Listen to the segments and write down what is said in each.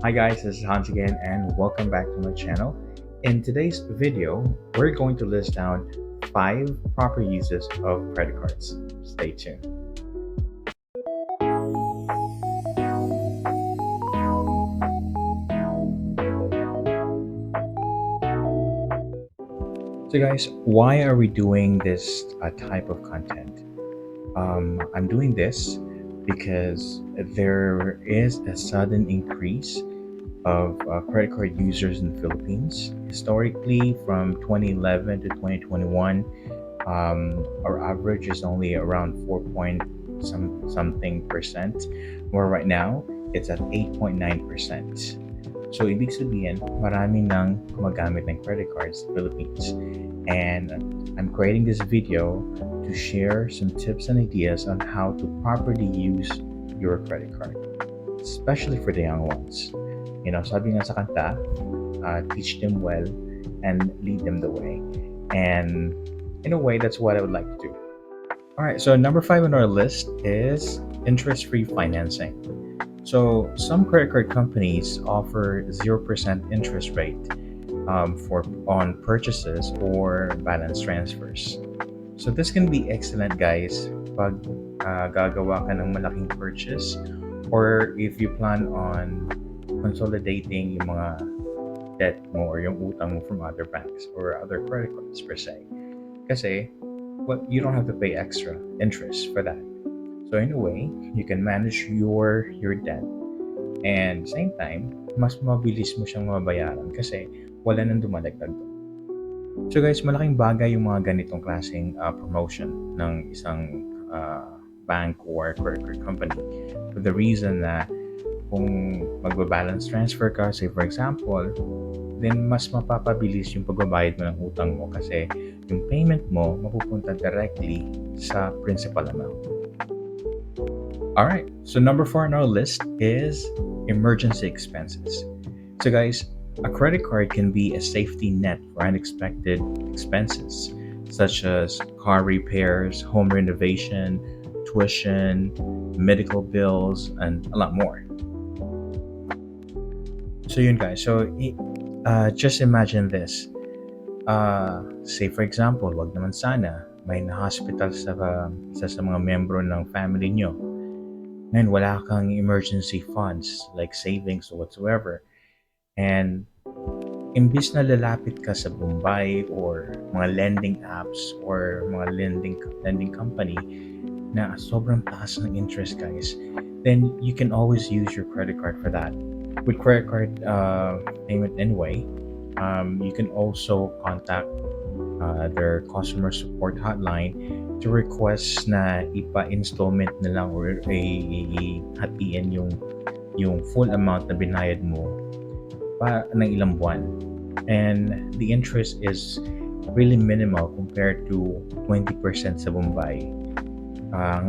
Hi guys, this is Hans again and welcome back to my channel. In today's video, we're going to list down 5 proper uses of credit cards. Stay tuned. So guys, why are we doing this type of content? I'm doing this because there is a sudden increase of credit card users in the Philippines. Historically, from 2011 to 2021, our average is only around 4 point something percent, where right now it's at 8.9%. So, ibig sabihin, marami nang gumagamit ng credit cards sa Philippines. And I'm creating this video to share some tips and ideas on how to properly use your credit card, especially for the young ones. Sabi nga sa kanta, teach them well and lead them the way. And in a way, that's what I would like to do. All right, so number 5 on our list is interest-free financing. So some credit card companies offer 0% interest rate for on purchases or balance transfers. So this can be excellent, guys, pag gagawa ka ng malaking purchase, or if you plan on consolidating yung mga debt mo or yung utang mo from other banks or other credit cards per se. Kasi, you don't have to pay extra interest for that. So in a way, you can manage your debt, and same time, mas mabilis mo siyang mabayaran kasi wala nang dumadagdag doon. So guys, malaking bagay yung mga ganitong klaseng promotion ng isang bank or credit card company, for the reason na kung magbabalance transfer ka, say for example, then mas mapapabilis yung pagbabayad mo ng utang mo kasi yung payment mo mapupunta directly sa principal amount. Alright, so number 4 on our list is emergency expenses. So guys, a credit card can be a safety net for unexpected expenses such as car repairs, home renovation, tuition, medical bills, and a lot more. So yun guys, so just imagine this. Say for example, wag naman sana, may na-hospital sa isa sa mga membro ng family nyo. Ngayon, wala kang emergency funds like savings or whatsoever. And imbis na lalapit ka sa Bombay or mga lending apps or mga lending company na sobrang taas ng interest, guys, then you can always use your credit card for that. With credit card payment anyway, you can also contact their customer support hotline to request na ipa-installment na lang or hatiin yung full amount na binayad mo pa ng ilang buwan. And the interest is really minimal compared to 20% sa Bombay.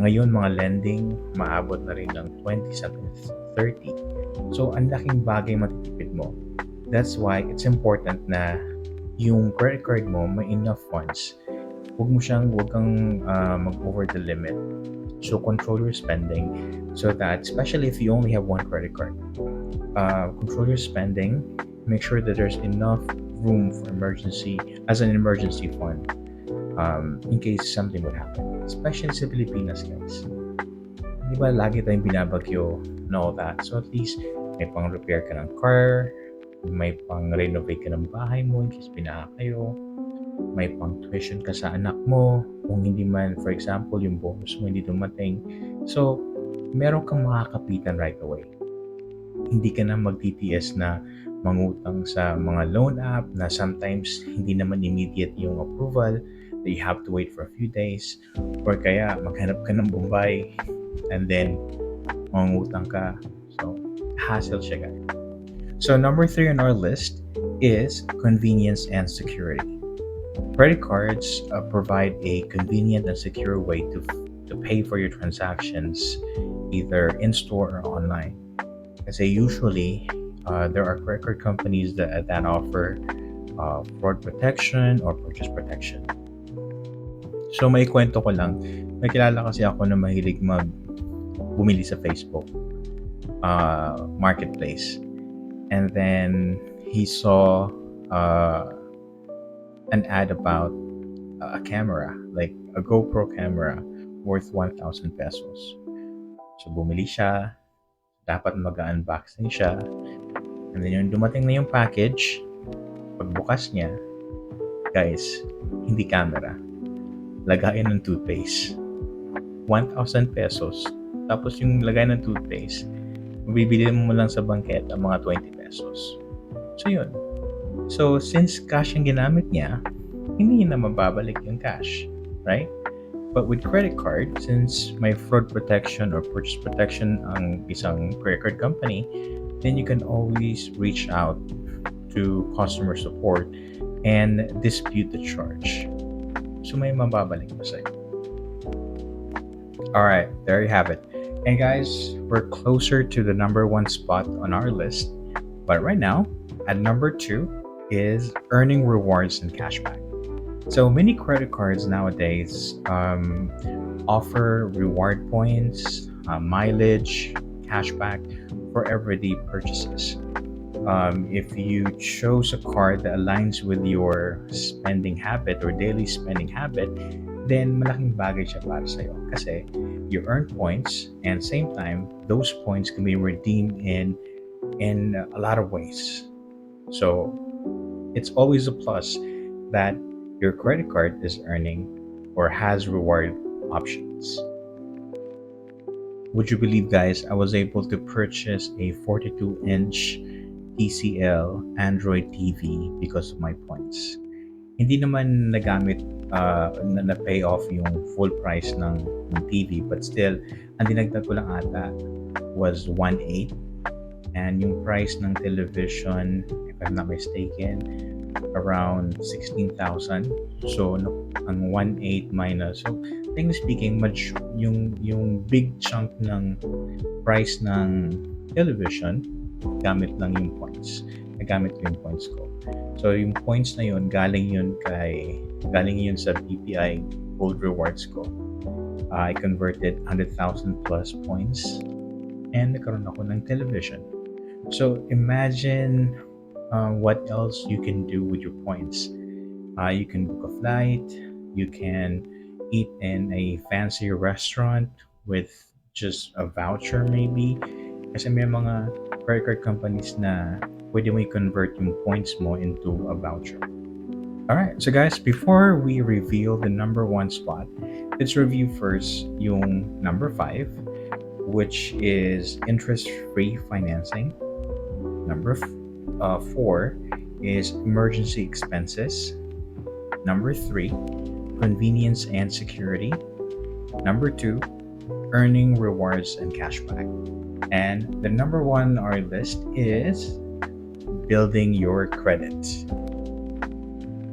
Ngayon, mga lending, maabot na rin ng 20 something 30. So, ang laking bagay matitipid mo. That's why it's important na yung credit card mo may enough funds. Huwag kang mag-over the limit. So, control your spending so that, especially if you only have one credit card, control your spending. Make sure that there's enough room for emergency fund in case something would happen. Especially sa Pilipinas, guys. Di ba lagi tayong binabagyo and all that. So at least may pang-repair ka ng car, may pang-renovate ka ng bahay mo in case binaha kayo, may pang-tuition ka sa anak mo, kung hindi man, for example, yung bonus mo hindi dumating. So, meron kang makakapitan right away. Hindi ka na mag-TTS na mangutang sa mga loan app na sometimes hindi naman immediate yung approval, that you have to wait for a few days, or kaya maghanap ka ng Bombay and then mangutang ka. So, hassle siya, guys. So, number 3 on our list is convenience and security. Credit cards provide a convenient and secure way to pay for your transactions either in-store or online. Kasi usually, there are credit card companies that offer fraud protection or purchase protection. So may kwento ko lang, may kilala kasi ako na mahilig bumili sa Facebook marketplace. and then he saw uh, an ad about a camera, like a GoPro camera worth 1,000 pesos. So bumili siya, dapat mag-unboxing siya, and then yung dumating na yung package, pagbukas niya, guys, hindi camera, lagayan ng toothpaste. 1,000 pesos. Tapos yung lagay ng toothpaste, mabibili mo lang sa bangketa mga 20 pesos. So yun. So since cash yung ginamit niya, hindi niya na mababalik yung cash, right? But with credit card, since may fraud protection or purchase protection ang isang credit card company, then you can always reach out to customer support and dispute the charge. So may mababalik pa sa'yo. Alright, there you have it. And guys, we're closer to the number one spot on our list. But right now, at number 2 is earning rewards and cashback. So many credit cards nowadays offer reward points, mileage, cashback for everyday purchases. If you chose a card that aligns with your spending habit or daily spending habit, then malaking bagay siya para sa'yo. Kasi you earn points, and same time, those points can be redeemed in a lot of ways. So it's always a plus that your credit card is earning or has reward options. Would you believe, guys, I was able to purchase a 42-inch TCL Android TV because of my points. Hindi naman nagamit na pay off yung full price ng TV, but still, ang dinagdag ko lang ata was 1.8, and yung price ng television, if I'm not mistaken, around 16,000. So ang 1.8 minus, so technically speaking, yung big chunk ng price ng television, gamit lang yung points. Nagamit ko yung points ko. So yung points na yun, galing yun sa BPI Gold Rewards ko. I converted 100,000 plus points and nagkaroon ako ng television. So imagine what else you can do with your points. You can book a flight, you can eat in a fancy restaurant with just a voucher maybe. Kasi may mga credit card companies na pwede mo i-convert yung points mo into a voucher. Alright, so guys, before we reveal the number 1 spot, let's review first yung number 5, which is interest-free financing. Number 4 is emergency expenses. Number 3, convenience and security. Number 2, earning rewards and cashback. And the number 1 on our list is building your credit.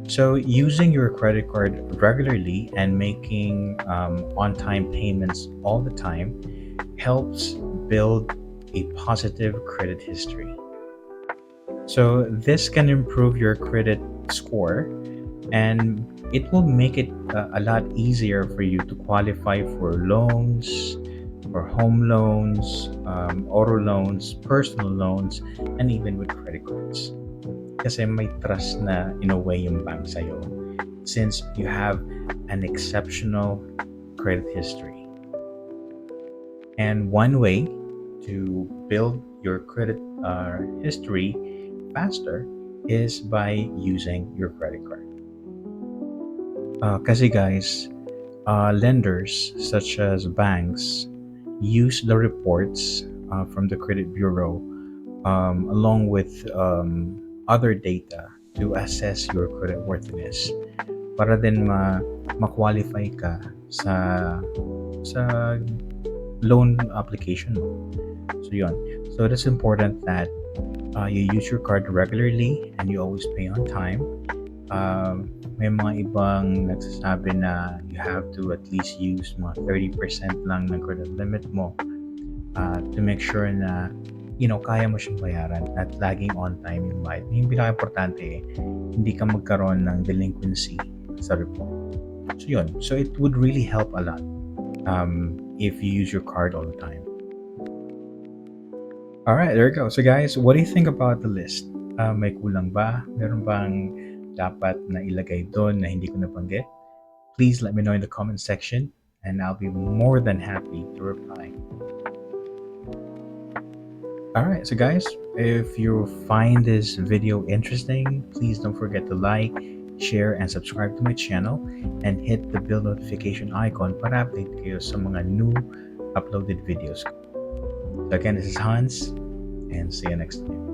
So using your credit card regularly and making on-time payments all the time helps build a positive credit history. So this can improve your credit score, and it will make it a lot easier for you to qualify for loans, for home loans, auto loans, personal loans, and even with credit cards. Kasi may trust na in a way yung bank sa'yo, since you have an exceptional credit history. And one way to build your credit history faster is by using your credit card. Kasi guys, lenders such as banks use the reports from the credit bureau along with other data to assess your credit worthiness para din ma-qualify ka sa loan application mo. So yun. So it's important that you use your card regularly and you always pay on time. May mga ibang nagsasabi na you have to at least use mga 30% lang ng credit limit mo to make sure na kaya mo siyang bayaran at laging on time yung bayad. Yung pinaka-importante hindi ka magkaroon ng delinquency sa report. So yun. So it would really help a lot if you use your card all the time. Alright, there you go. So guys, what do you think about the list? May kulang ba? Meron bang dapat na ilagay doon na hindi ko nabanggit? Please let me know in the comment section and I'll be more than happy to reply. Alright, so guys, if you find this video interesting, please don't forget to like, share, and subscribe to my channel and hit the bell notification icon para update kayo sa mga new uploaded videos. So again, this is Hans and see you next time.